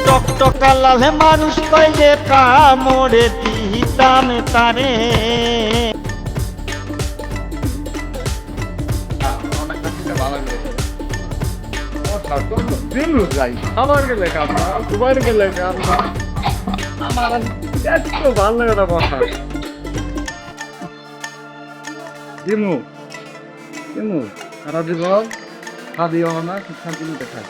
টকটকালালে মানুষ কইলে কামড়ে দিতাম তারে। ভালো লাগে না কথা দিমু দিমু সারা জীবন খাদিও না শান্তি নিতে খাই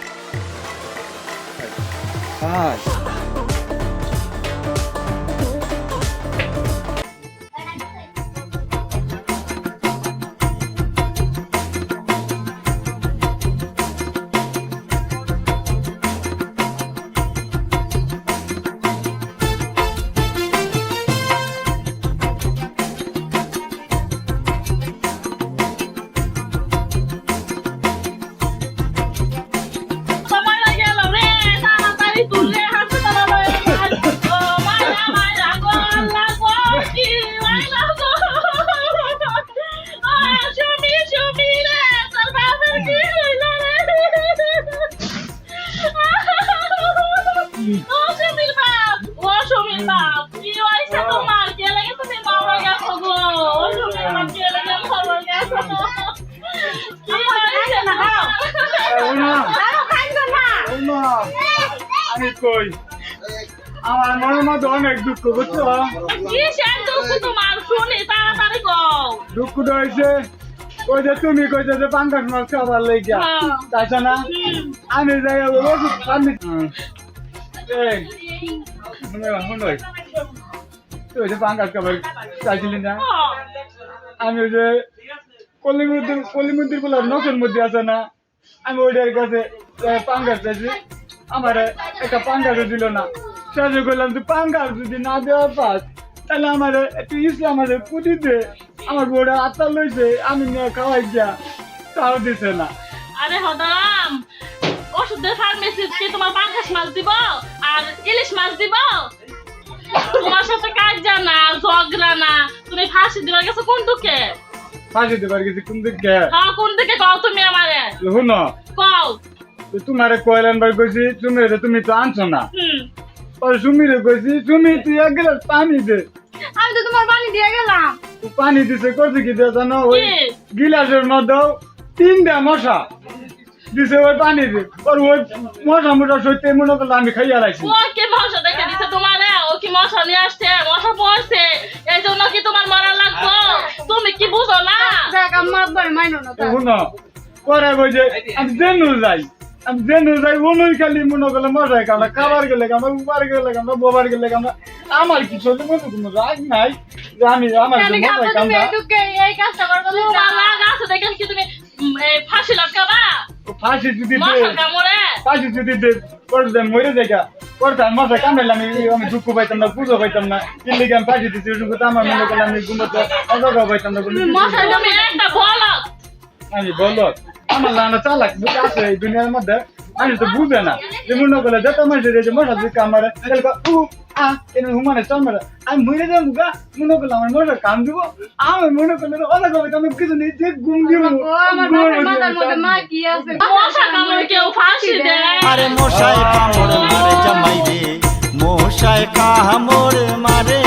কই আমার মনের মধ্যে অনেক দুঃখ বুঝছো দুঃখটা হয়েছে ওই যে তুমি কইছো যে পাঙ্গাস মাছ খাবার লেগে তাইছো না আমি যাই ওষুধ আমি তুই যে পাঙ্গাস খাবার চাইছিলি না আমি ওই যে কলিমন্দির বলে নখের মধ্যে আছে না আমি ওইটার কাছে পাঙ্গাস চাইছি আমার একটা পাঙ্গাস দিল না শেষে করলাম তুই পাঙ্গাস যদি না দেওয়া পাস তাহলে আমার একটু ইসলাম আছে পুঁতিতে আমার বউটা আত্মা লইছে আমি নিয়ে খাওয়াই গিয়া তাও দিছে না। আরে হদারাম ওষুধের ফার্মেসি কি তোমার পাঙ্গাস মাছ দিব আর ইলিশ মাছ দিব? তোমার সাথে কাজ জানা ঝগড়া না তুমি ফাঁসি দিবার গেছো কোন দিকে? ফাঁসি দিবার গেছি কোন দিকে? হ্যাঁ কোন দিকে কও তুমি আমারে শুনো কও তোমারে কয়লান বার কইছি তুমি তো আনছো না আর সুমিরে কইছি তুমি তুই এক গ্লাস পানি দে আমি তো তোমার পানি দিয়ে গেলাম পানি দিছে করছে কি দিয়ে জানো ওই গিলাসের মধ্যে 3টা মশা দিছে ওই পানি দে আর ওই মশা সইতে মনে করলে আমি খাইয়া লাইছি ও কি মশা দেখে দিছে তোমারে ও কি মশা নিয়ে আসছে মশা পড়ছে এই জন্য কি তোমার মারা লাগবে তুমি কি বুঝো না দেখ আমার বড় মাইনো না শুনো পরে কই যে আমি জেনু যাই ওনই খালি মনে করলে মশাই কামড়া খাবার গেলে কামড়া উবার গেলে কামড়া বোবার গেলে কামড়া আমার কিছু মনে কোনো রাগ নাই যে আমি আমার মশাই কামড়া এই কাজটা করবে তোমার রাগ আছে দেখেন কি তুমি ফাঁসি লটকাবা ফাঁসি যদি মশা কামড়ে ফাঁসি যদি দে করতে মরে জায়গা করতাম মশাই কামড়াইলে আমি দুঃখ পাইতাম না পুজো পাইতাম না কিন্তু আমি ফাঁসি দিচ্ছি তো আমার মনে করলে আমি ঘুমোতে অজগা পাইতাম না মশা তুমি একটা বলো আমি বলো আমার লানা চালাক আছে এই দুনিয়ার মধ্যে মানুষ তো বুঝে না যে মনে করলে যত মানুষের যে মশা দিকে আমার হুমানে চামারে আমি মরে যাবো গা মনে করলে আমার মশা কাম দিব আমি মনে করলে অনেক হবে আমি কিছু নেই যে ঘুম দিব আরে মশাই কামড় মারে জামাই রে মশাই কামড় মারে